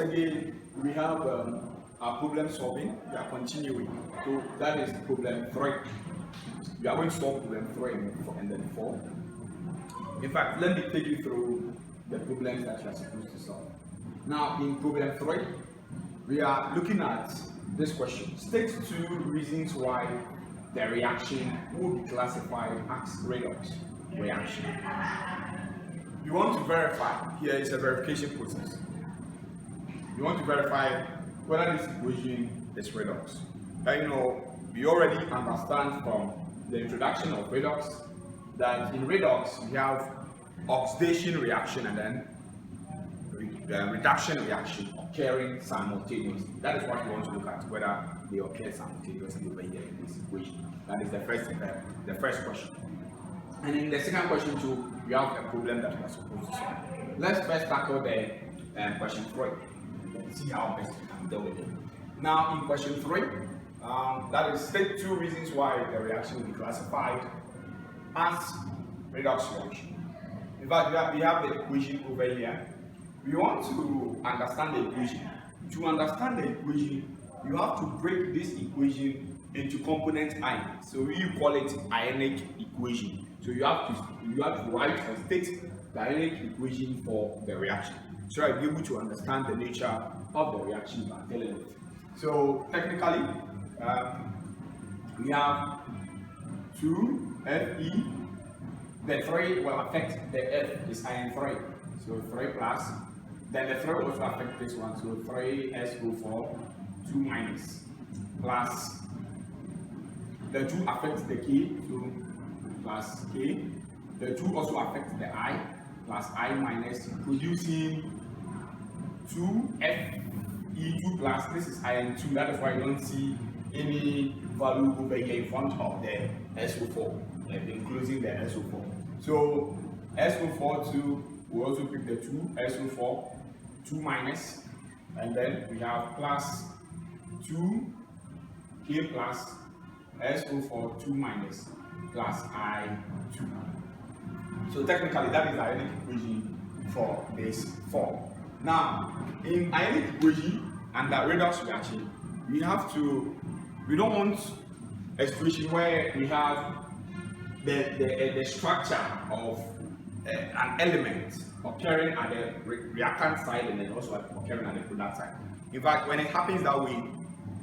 again, we have our problem solving. We are continuing. So that is problem 3. We are going to solve problem 3 and then 4. In fact, let me take you through the problems that you are supposed to solve. Now, in problem 3, we are looking at this question. State 2 reasons why the reaction will be classified as redox reaction. You want to verify. Here is a verification process. You want to verify whether this equation is redox. We already understand from the introduction of redox that in redox we have oxidation reaction and then reduction reaction occurring simultaneously. That is what we want to look at, whether they occur simultaneously over here in this equation. That is the first question. And in the second question too, we have a problem that we are supposed to solve. Let's first tackle the question 3 and see how best we can deal with it. Now in question 3, that is state 2 reasons why the reaction will be classified as redox reaction. In fact, we have the equation over here. We want to understand the equation. To understand the equation, you have to break this equation into component ion. So we call it ionic equation. So you have to write or state the ionic equation for the reaction. So I'll be able to understand the nature of the reaction you are dealing with. So technically, we have 2Fe. The 3 will affect the F, is ion 3. So 3 plus. Then the 3 will also affect this one. So 3SO4, 2 minus. Plus the 2 affects the K, so plus K. The 2 also affects the I, plus I minus, producing 2Fe2 plus. This is ion 2. That is why you don't see any value over here in front of the SO4, including the SO4. So SO4 2, we also pick the 2 SO4, 2 minus, and then we have plus 2K plus SO4 2 minus plus I2. So technically that is the ionic equation for this form. Now in ionic equation and the redox reaction, we don't want a situation where we have the structure of an element occurring at the reactant side and then also occurring at the product side. In fact, when it happens that way,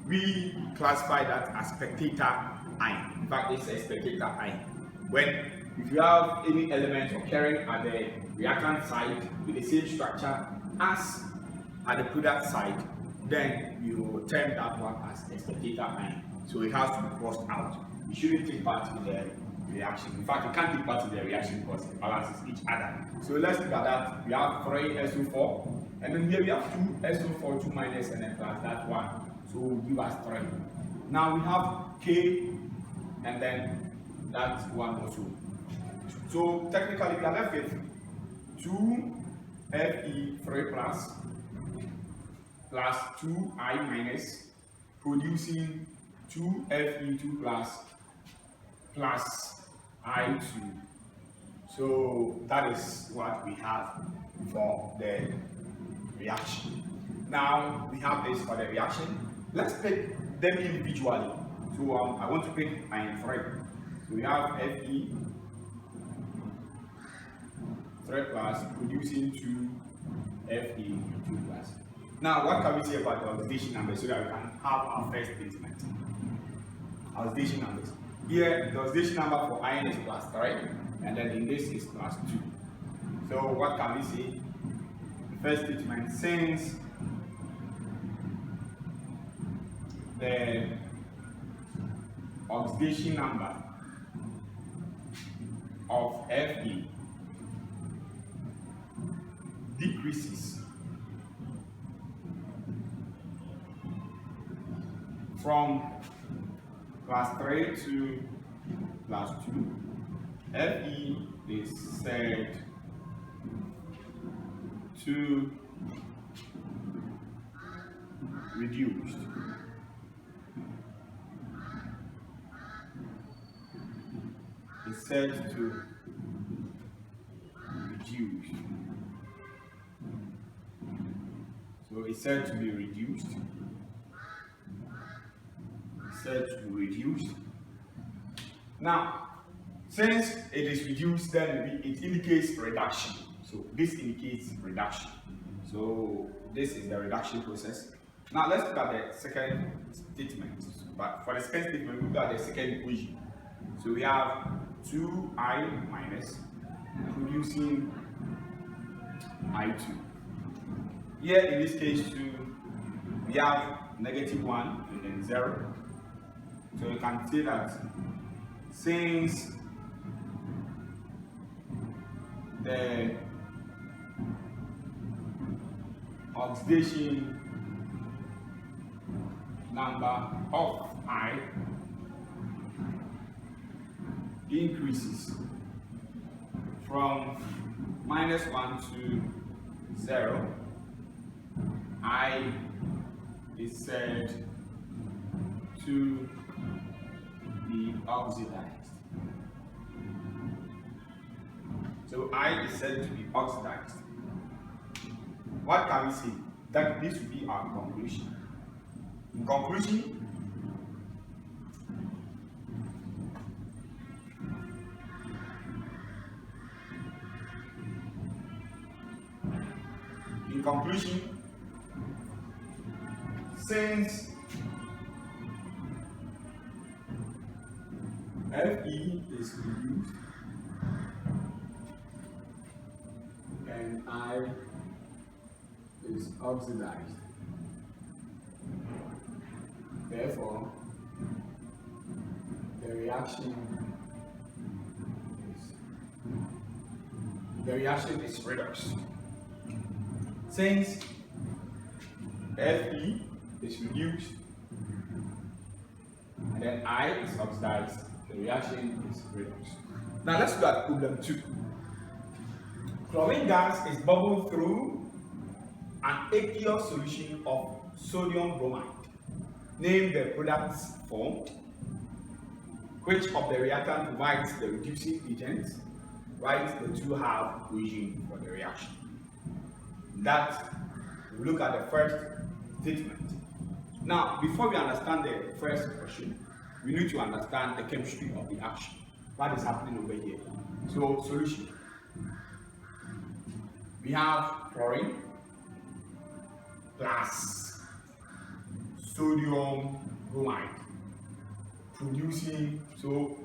we classify that as spectator ion. In fact, it's a spectator ion. If you have any element occurring at the reactant side with the same structure as at the product side, then you term that one as a spectator ion. So it has to be crossed out. You shouldn't take part in the reaction. In fact, you can't take part in the reaction because it balances each other. So let's look at that. We have 3SO4, and then here we have 2SO4, 2 minus, and then plus that one. So we'll give us 3. Now we have K, and then that one also. So technically we are left with 2Fe3 plus 2I minus, producing 2Fe2 plus I2. So that is what we have for the reaction. Now we have this for the reaction. Let's pick them individually. So I want to pick ion 3. So we have Fe 3 plus producing 2Fe2 plus. Now what can we say about the oxidation numbers so that we can have our first statement? Oxidation numbers. Here the oxidation number for iron is plus 3, and then in this is plus 2. So what can we say? The first statement, since the oxidation number of Fe decreases from plus 3 to plus 2, Fe is said to reduced. It's said to reduce. So it's said to be reduced. Said to be reduced. Now, since it is reduced, then it indicates reduction. So this indicates reduction. So this is the reduction process. Now let's look at the second statement. But for the second statement, we look at the second equation. So we have 2I minus producing I2. Here in this case too, we have -1 and then 0. So you can say that since the oxidation number of I increases from -1 to 0, I is said to be oxidized. So I is said to be oxidized. What can we say? That this will be our conclusion. In conclusion, since Fe is reduced and I is oxidized, therefore the reaction is redox. Since Fe is reduced and then I is oxidized, the reaction is redox. Now let's look at problem 2. Chlorine gas is bubbled through an aqueous solution of sodium bromide. Name the products formed. Which of the reactant provides the reducing agent? Write the two-half equation for the reaction. That we look at the first statement. Now, before we understand the first question, we need to understand the chemistry of the action. What is happening over here? So, solution. We have chlorine plus sodium bromide producing, so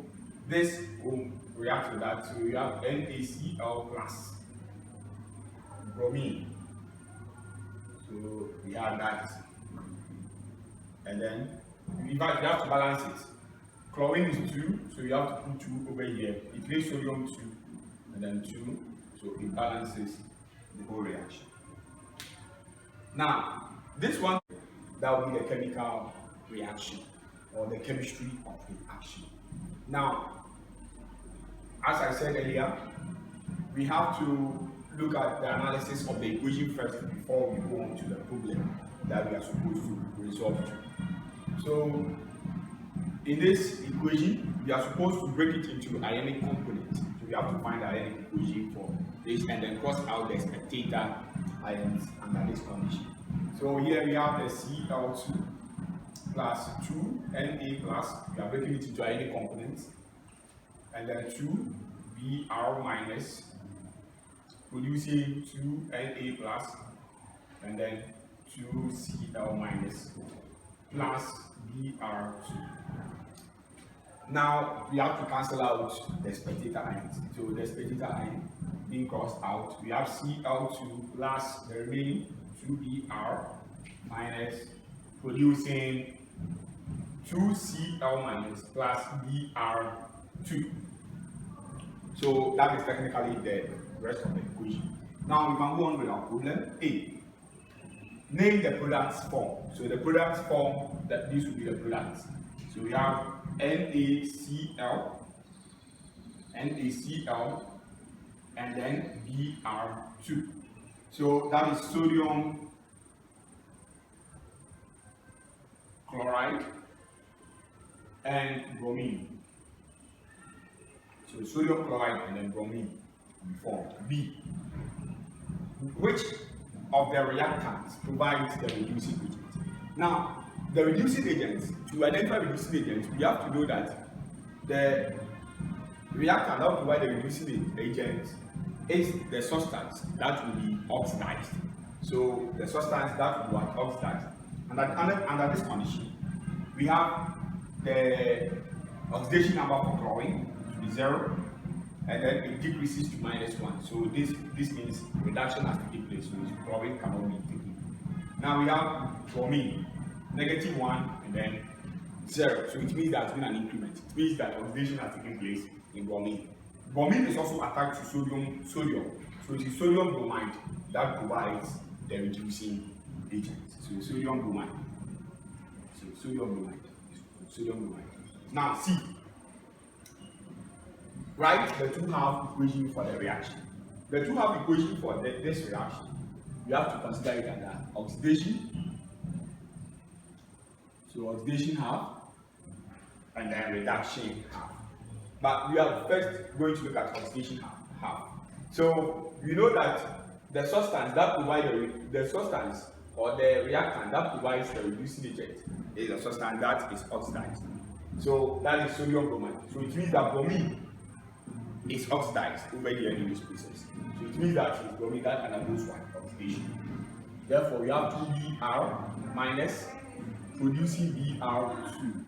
this will react to that. So we have NaCl plus bromine. So we have that. And then in fact you have to balance it. Chlorine is 2, so you have to put 2 over here. It makes sodium 2 and then 2, so it balances the whole reaction. Now, this one, that will be the chemical reaction or the chemistry of the action. Now, as I said earlier, we have to look at the analysis of the equation first before we go on to the problem that we are supposed to resolve to. So, in this equation, we are supposed to break it into ionic components. So we have to find the ionic equation for this and then cross out the spectator ions under this condition. So here we have the Cl2 plus 2 Na plus, we are breaking it into ionic components, and then 2 Br minus producing 2 Na plus, and then 2 Cl minus plus Br2. Now we have to cancel out the spectator ions. So the spectator ion being crossed out, we have Cl2 plus the remaining 2Br minus producing 2Cl minus plus Br2. So that is technically the rest of the equation. Now we can go on with our problem A. Name the products form. So the products form, that these will be the products. So we have NaCl, and then Br2. So that is sodium chloride and bromine. So sodium chloride and then bromine will be formed. B. Which of the reactants provides the reducing agent. Now, the reducing agents, to identify reducing agents, we have to know that the reactant that will provide the reducing agent is the substance that will be oxidized. So the substance that will be oxidized. And under this condition, we have the oxidation number for chlorine to be 0, and then it decreases to -1. So this means reduction has taken place, so chlorine cannot be taken. Now we have bromine, -1 and then 0. So it means there's been an increment. It means that oxidation has taken place in bromine. Bromine is also attached to sodium. So it is sodium bromide that provides the reducing agent. So sodium bromide. Sodium bromide. Now C. Write the 2-half equation for the reaction. The 2-half equation for this reaction, you have to consider it under oxidation. So oxidation half and then reduction half. But we are first going to look at oxidation half. So we know that the substance that provides the substance or the reactant that provides the reducing agent is a substance that is oxidized. So that is sodium bromide. So it means that bromine is oxidized over here in this process. So it means that it's bromine that undergoes oxidation. Therefore, we have 2Br minus producing Br2.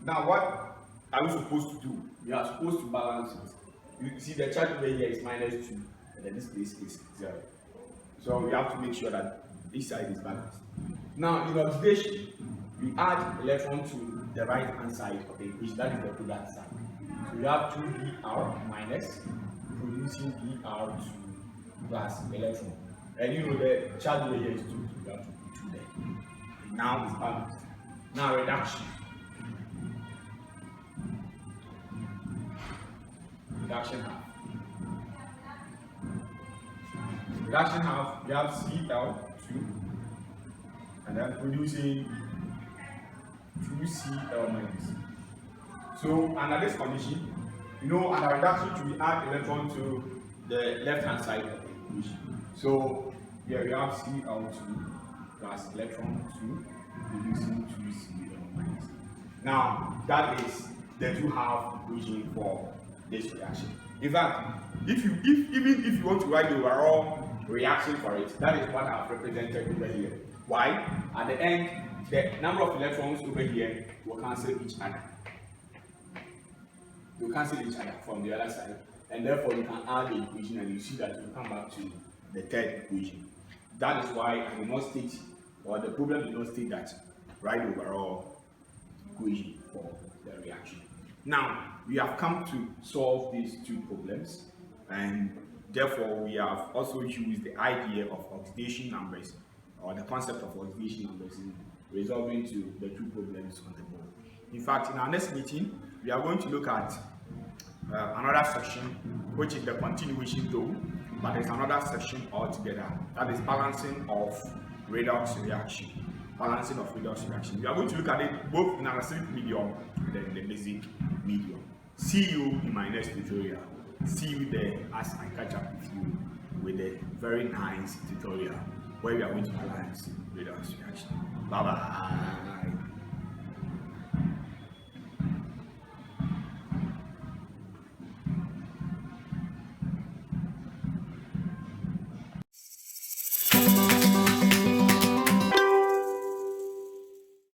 Now, what are we supposed to do? We are supposed to balance it. You see the charge over here is -2, and then this place is 0. So we have to make sure that this side is balanced. Now, in oxidation, we add electron to the right hand side of the equation, that is the product side. So we have 2Br minus producing Br2 plus electron. And you know the charge over here is 2, so we have to put 2 there. Now it's balanced. Now reduction. Reduction half. Reduction half, we have Cl2 and then producing 2Cl minus. So under this condition, you know, under reduction we add electron to the left hand side of the equation. So here we have Cl2 plus electron 2 producing 2Cl minus. Now that is the 2-half equation for this reaction. In fact, even if you want to write the overall reaction for it, that is what I've represented over here. Why? At the end, the number of electrons over here will cancel each other. They will cancel each other from the other side, and therefore you can add the equation and you see that you come back to the third equation. That is why I did not state, or the problem did not state that write the overall equation for the reaction. Now, we have come to solve these two problems, and therefore we have also used the idea of oxidation numbers, or the concept of oxidation numbers, in resolving to the two problems on the board. In fact, in our next meeting, we are going to look at another section, which is the continuation though, but there's another section altogether, that is balancing of redox reaction. Balancing of redox reaction. We are going to look at it both in an acidic medium and then the basic medium. See you in my next tutorial. See you there as I catch up with you with a very nice tutorial where we are going to balance redox reaction. Bye bye.